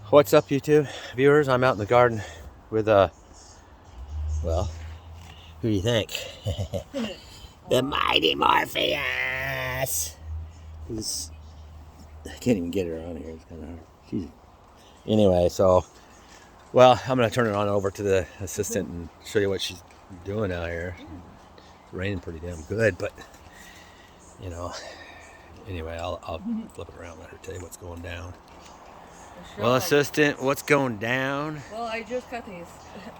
What's up, YouTube viewers? I'm out in the garden with well, who do you think? The mighty Morpheus. Who's I can't even get her on here. It's kind of hard. Anyway, so well, I'm gonna turn it on over to the assistant and show you what she's doing out here. It's raining pretty damn good, but you know. Anyway, I'll flip it around and let her tell you what's going down. Well, assistant, what's going down? Well, I just cut these.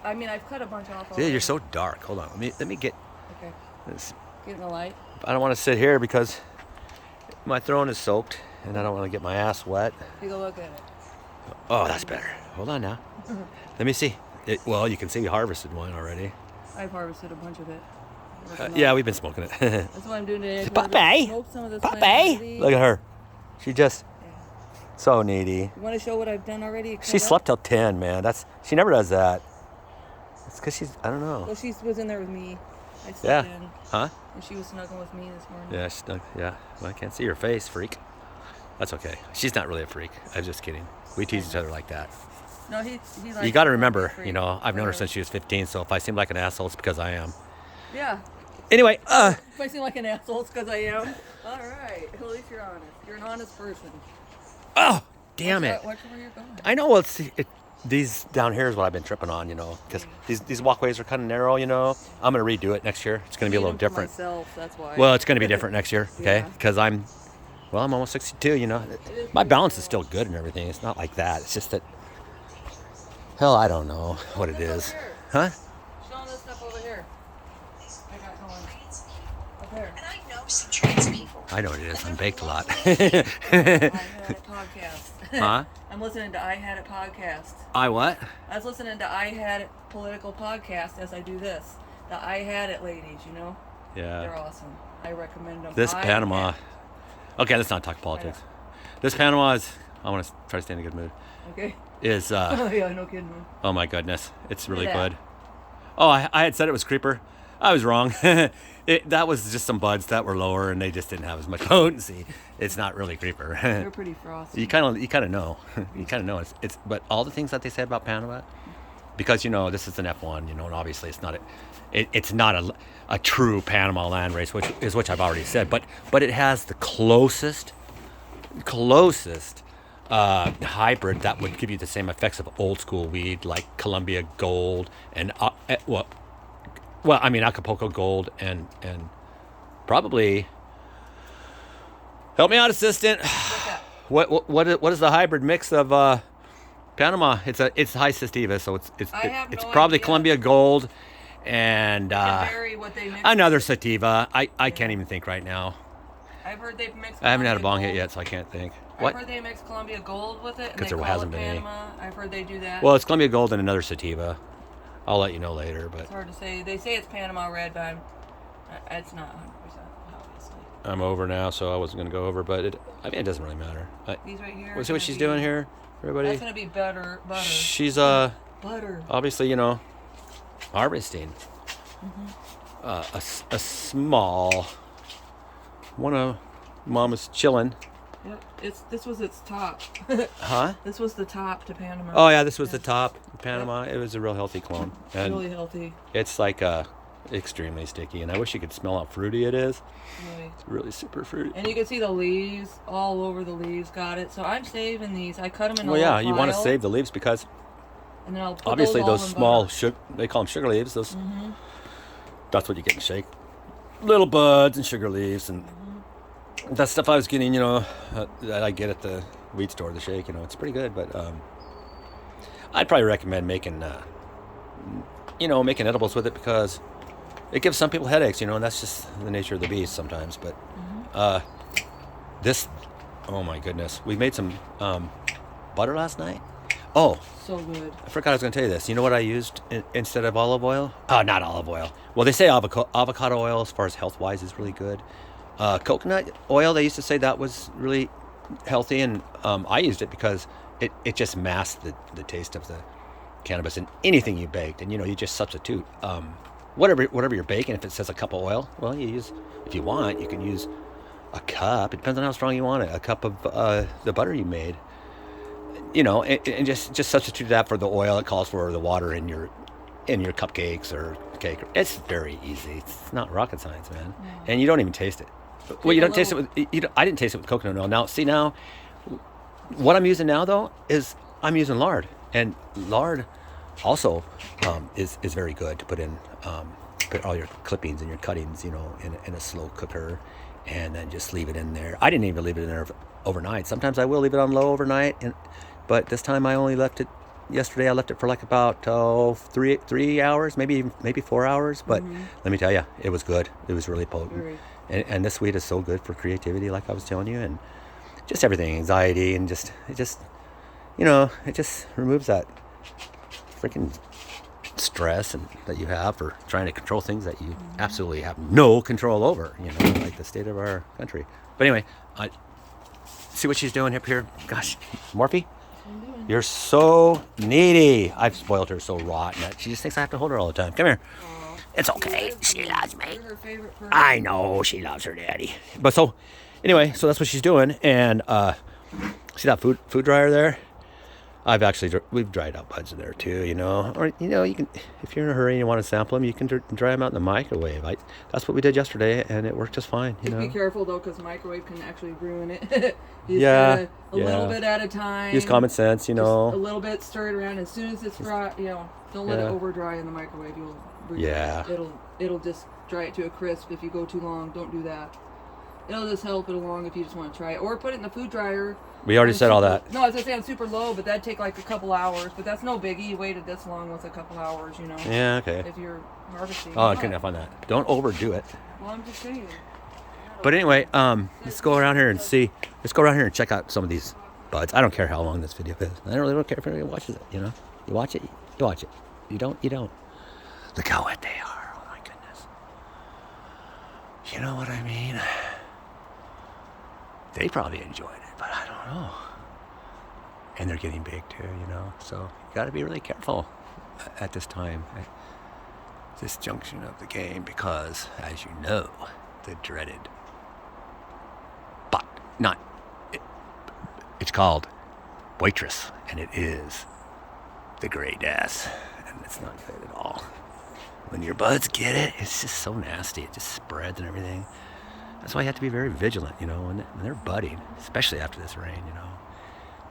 I mean, I've cut a bunch off. Dude, you're so dark. Hold on. Let me get. Okay. This. Get in the light. I don't want to sit here because my throne is soaked, and I don't want to get my ass wet. Take a look at it. Oh, that's better. Hold on now. Let me see. Well, you can see we harvested one already. I've harvested a bunch of it. Yeah, we've been smoking it. That's what I'm doing today. Puppy! Puppy! Look at her. She just so needy. You want to show what I've done already? She slept till 10, man. She never does that. It's because I don't know. Well, she was in there with me. I slept in. Huh? And she was snuggling with me this morning. Yeah, yeah. Well, I can't see her face, freak. That's okay. She's not really a freak. I'm just kidding. We tease each other like that. No, he likes you got to remember, you know, I've known her since she was 15, so if I seem like an asshole, it's because I am. Yeah. Anyway, if I seem like an asshole, it's because I am. All right. At least you're honest. You're an honest person. Oh, damn it. Watch where you're going. I know. These down here is what I've been tripping on, you know, because these walkways are kind of narrow, you know. I'm going to redo it next year. It's going to be a little different. Myself, that's why. Well, it's going to be different next year, okay? Because I'm almost 62, you know. My balance is still good and everything. It's not like that. It's just that, hell, I don't know what it is. Huh? Show them this stuff over here. I got going. Up there. And I know some trans people. I know what it is. I'm baked a lot. I had a podcast. Huh? I'm listening to I Had It podcast. I what? I was listening to I Had It political podcast as I do this. The I Had It ladies, you know? Yeah. They're awesome. I recommend them. This Panama. Okay, let's not talk politics. This Panama is. I want to try to stay in a good mood. Okay. Is oh yeah, no kidding. Oh my goodness, it's really good. Oh, I had said it was creeper. I was wrong. That was just some buds that were lower, and they just didn't have as much potency. It's not really creeper. They're pretty frosty. You kind of know. You kind of know it's. But all the things that they said about Panama, because you know this is an F1, you know, and obviously it's not it's not a true Panama land race, which I've already said. But it has the closest hybrid that would give you the same effects of old school weed, like Columbia Gold and I mean Acapulco Gold and probably help me out, assistant. What is the hybrid mix of Panama? It's high sativa, so it's probably idea. Columbia Gold and what they mix another sativa. I can't even think right now. I've heard they've mixed. I haven't had a bong hit yet, so I can't think. I've heard they mix Columbia Gold with it. Because there hasn't been any. I've heard they do that. Well, it's Columbia Gold and another sativa. Think let you know later, but it's hard to say. They say it's Panama Red, but it's not 100%, obviously. I'm over now, so I wasn't going to go over, but it doesn't really matter. These right here. We'll see what she's doing here, everybody. That's going to be butter. She's butter. Obviously, you know, harvesting a small one of Mama's chilling. Yep, this was its top. Huh? This was the top to Panama. Oh yeah, this was the top Panama. It was a real healthy clone. And really healthy. It's like extremely sticky, and I wish you could smell how fruity it is. Really. It's really super fruity. And you can see the leaves all over the leaves. Got it. So I'm saving these. I cut them in a little pile. You want to save the leaves because and then I'll put obviously those small they call them sugar leaves. Those that's what you get in shake. Little buds and sugar leaves and. That stuff I was getting, you know, that I get at the weed store, the shake, you know, it's pretty good. But I'd probably recommend making edibles with it because it gives some people headaches, you know, and that's just the nature of the beast sometimes. But oh my goodness, we made some butter last night. Oh, so good. I forgot I was going to tell you this. You know what I used instead of olive oil? Oh, not olive oil. Well, they say avocado oil, as far as health-wise, is really good. Coconut oil, they used to say that was really healthy, and I used it because it just masked the taste of the cannabis in anything you baked, and you know, you just substitute whatever you're baking. If it says a cup of oil, well, if you want, you can use a cup. It depends on how strong you want it. A cup of the butter you made. and just substitute that for the oil it calls for, the water in your cupcakes or cake. It's very easy. It's not rocket science, man. And you don't even taste it. Well, you don't taste it with. I didn't taste it with coconut oil. Now, what I'm using now though is I'm using lard, and lard also is very good to put in. Put all your clippings and your cuttings, in a slow cooker, and then just leave it in there. I didn't even leave it in there overnight. Sometimes I will leave it on low overnight, but this time I only left it. Yesterday I left it for like about 3 hours, maybe 4 hours. But let me tell you, it was good. It was really potent. And this weed is so good for creativity, like I was telling you, and just everything, anxiety, and it just removes that freaking stress and that you have for trying to control things that you absolutely have no control over, like the state of our country. But anyway, see what she's doing up here. Gosh, Morphe, you're so needy. I've spoiled her so rotten that she just thinks I have to hold her all the time. Come here. It's okay. She loves me. You're her favorite person. I know she loves her daddy. But so that's what she's doing. And see that food dryer there? We've dried out buds in there too, Or, you can, if you're in a hurry and you want to sample them, you can dry them out in the microwave. That's what we did yesterday, and it worked just fine, Be careful, though, because microwave can actually ruin it. A little bit at a time. Use common sense, Just a little bit, stir it around. As soon as it's dry, don't let it over dry in the microwave. You'll ruin it. It'll just dry it to a crisp. If you go too long, don't do that. It'll just help it along if you just want to try it. Or put it in the food dryer. We already said all that. No, I was going to say on super low, but that'd take like a couple hours. But that's no biggie. You waited this long with a couple hours, Yeah, okay. If you're harvesting. Oh, I couldn't have on that. Don't overdo it. Well, I'm just saying. But anyway, let's go around here and see. Let's go around here and check out some of these buds. I don't care how long this video is. I really don't care if anybody watches it, You watch it, you watch it. You don't, you don't. Look how wet they are. Oh, my goodness. You know what I mean? They probably enjoyed it, but I don't know. And they're getting big too, So you got to be really careful at this time, at this junction of the game, because, as you know, the dreaded, it's called waitress, and it is the gray death, and it's not good at all. When your buds get it, it's just so nasty. It just spreads and everything. That's why you have to be very vigilant, when they're budding, especially after this rain,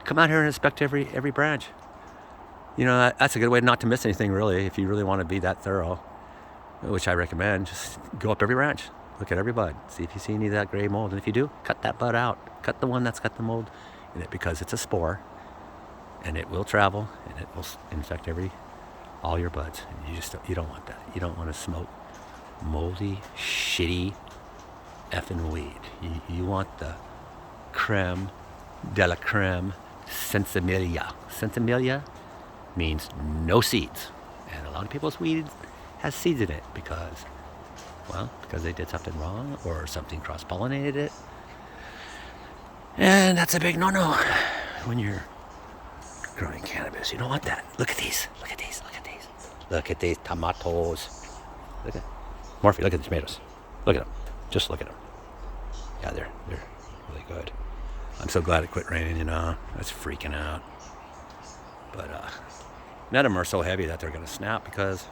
Come out here and inspect every branch. That's a good way not to miss anything, really, if you really want to be that thorough, which I recommend. Just go up every branch, look at every bud, see if you see any of that gray mold. And if you do, cut that bud out. Cut the one that's got the mold in it, because it's a spore, and it will travel, and it will infect all your buds. And you don't want that. You don't want to smoke moldy, shitty effing weed. You want the creme de la creme sensimilia. Sensimilia means no seeds. And a lot of people's weed has seeds in it because they did something wrong or something cross-pollinated it. And that's a big no-no when you're growing cannabis. You don't want that. Look at these. Look at these. Look at these. Look at these tomatoes. Morphe, look at the tomatoes. Look at them. Just look at them. Yeah, they're really good. I'm so glad it quit raining, I was freaking out. But none of them are so heavy that they're going to snap because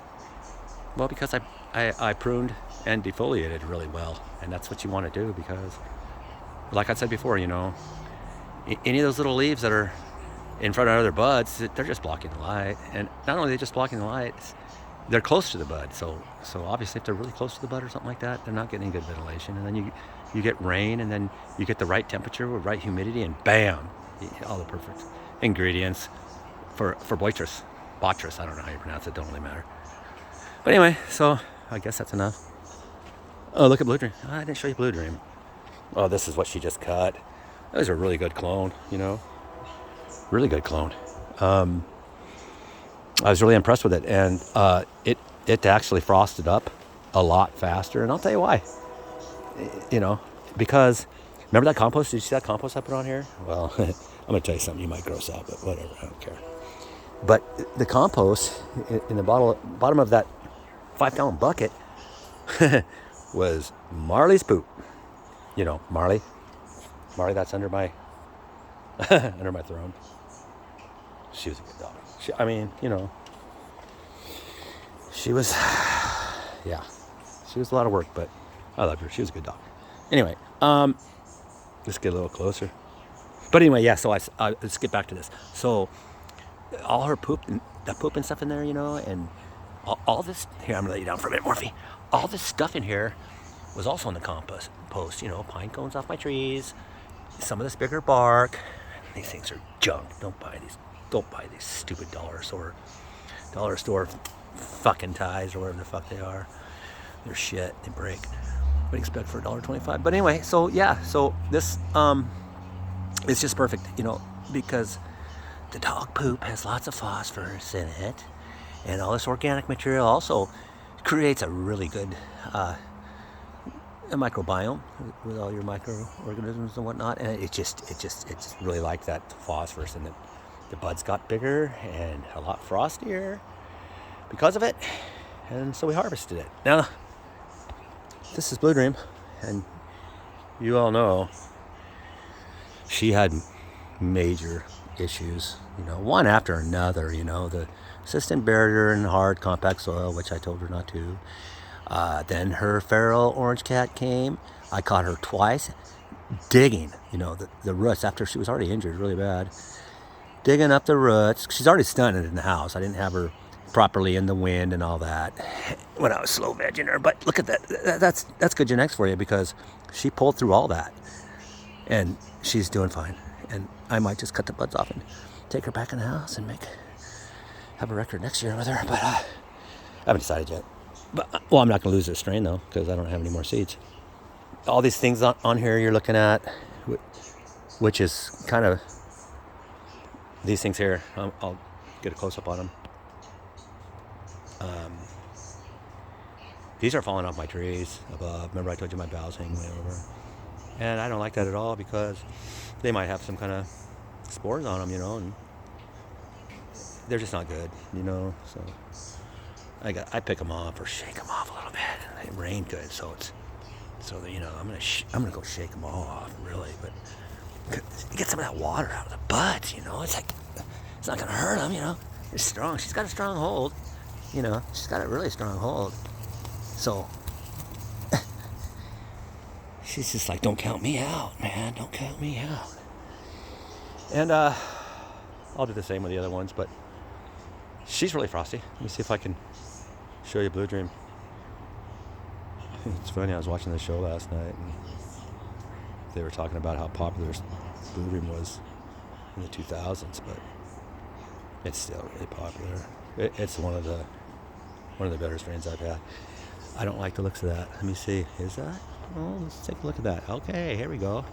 I pruned and defoliated really well. And that's what you want to do because, like I said before, any of those little leaves that are in front of other buds, they're just blocking the light. And not only are they just blocking the light, they're close to the bud. So obviously if they're really close to the bud or something like that, they're not getting any good ventilation. And then you get rain, and then you get the right temperature with right humidity, and bam, all the perfect ingredients for Boitress. Botrytis, I don't know how you pronounce it, don't really matter. But anyway, so I guess that's enough. Oh, look at Blue Dream. I didn't show you Blue Dream. Oh, this is what she just cut. That was a really good clone, Really good clone. I was really impressed with it, and it actually frosted up a lot faster, and I'll tell you why. Because remember that compost? Did you see that compost I put on here? Well, I'm going to tell you something you might gross out, but whatever, I don't care. But the compost in the bottom of that 5-gallon bucket was Marley's poop. Marley, that's under my under my throne. She was a good dog. I mean, you know, she was, yeah, she was a lot of work, but I loved her. She was a good dog. Anyway, let's get a little closer. But anyway, yeah, so let's get back to this. So all her poop, the poop and stuff in there, you know, and all this, here, I'm gonna lay you down for a minute, Morphe. All this stuff in here was also in the compost, you know, pine cones off my trees, some of this bigger bark. These things are junk. Don't buy these stupid dollar store fucking ties or whatever the fuck they are. They're shit. They break. What do you expect for $1.25? But anyway, so yeah, so this it's just perfect, you know, because the dog poop has lots of phosphorus in it, and all this organic material also creates a really good a microbiome with all your microorganisms and whatnot, and it just really like that phosphorus, and the buds got bigger and a lot frostier because of it, and so we harvested it. Now, this is Blue Dream, and you all know she had major issues, you know, one after another, you know, the assistant barrier and hard compact soil, which I told her not to. Then her feral orange cat came. I caught her twice digging, you know, the roots after she was already injured really bad. Digging up the roots. She's already stunted in the house. I didn't have her properly in the wind and all that when I was slow vegging her. But look at that. That's good genetics for you, because she pulled through all that. And she's doing fine. And I might just cut the buds off and take her back in the house and have a record next year with her. But I haven't decided yet. But, well, I'm not going to lose this strain, though, because I don't have any more seeds. All these things on here you're looking at, which is kind of these things here. I'll get a close-up on them. These are falling off my trees above. Remember I told you my boughs hang way over? And I don't like that at all, because they might have some kind of spores on them, you know, and they're just not good, you know, so I pick them off or shake them off a little bit. It rained good, so you know, I'm gonna go shake them all off, really. But get some of that water out of the buds, you know. It's like, it's not gonna hurt them, you know. It's strong. She's got a strong hold, you know. She's got a really strong hold. So she's just like, don't count me out, man. Don't count me out. And I'll do the same with the other ones, but she's really frosty. Let me see if I can show you Blue Dream. It's funny, I was watching the show last night, and they were talking about how popular Blue Dream was in the 2000s, but it's still really popular. It's one of the better strains I've had. I don't like the looks of that. Let me see. Is that? Oh, let's take a look at that. Okay, here we go.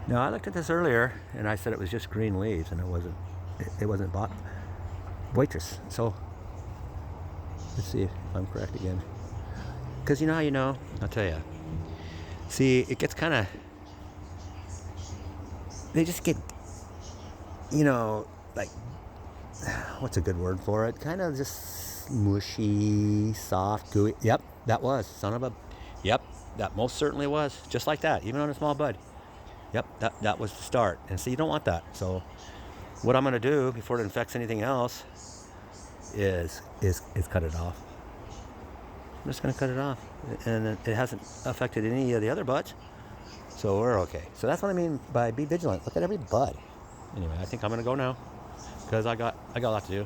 Now, I looked at this earlier, and I said it was just green leaves, and it wasn't bought waitress. So let's see if I'm correct again. Because you know how you know? I'll tell you. See, it gets kind of, they just get, you know, like, what's a good word for it? Kind of just mushy, soft, gooey. Yep, that was. Yep, that most certainly was. Just like that, even on a small bud. Yep, that was the start. And so you don't want that. So what I'm going to do before it infects anything else is cut it off. I'm just going to cut it off. And it hasn't affected any of the other buds. So we're okay. So that's what I mean by be vigilant. Look at every bud. Anyway, I think I'm going to go now, because I got a lot to do.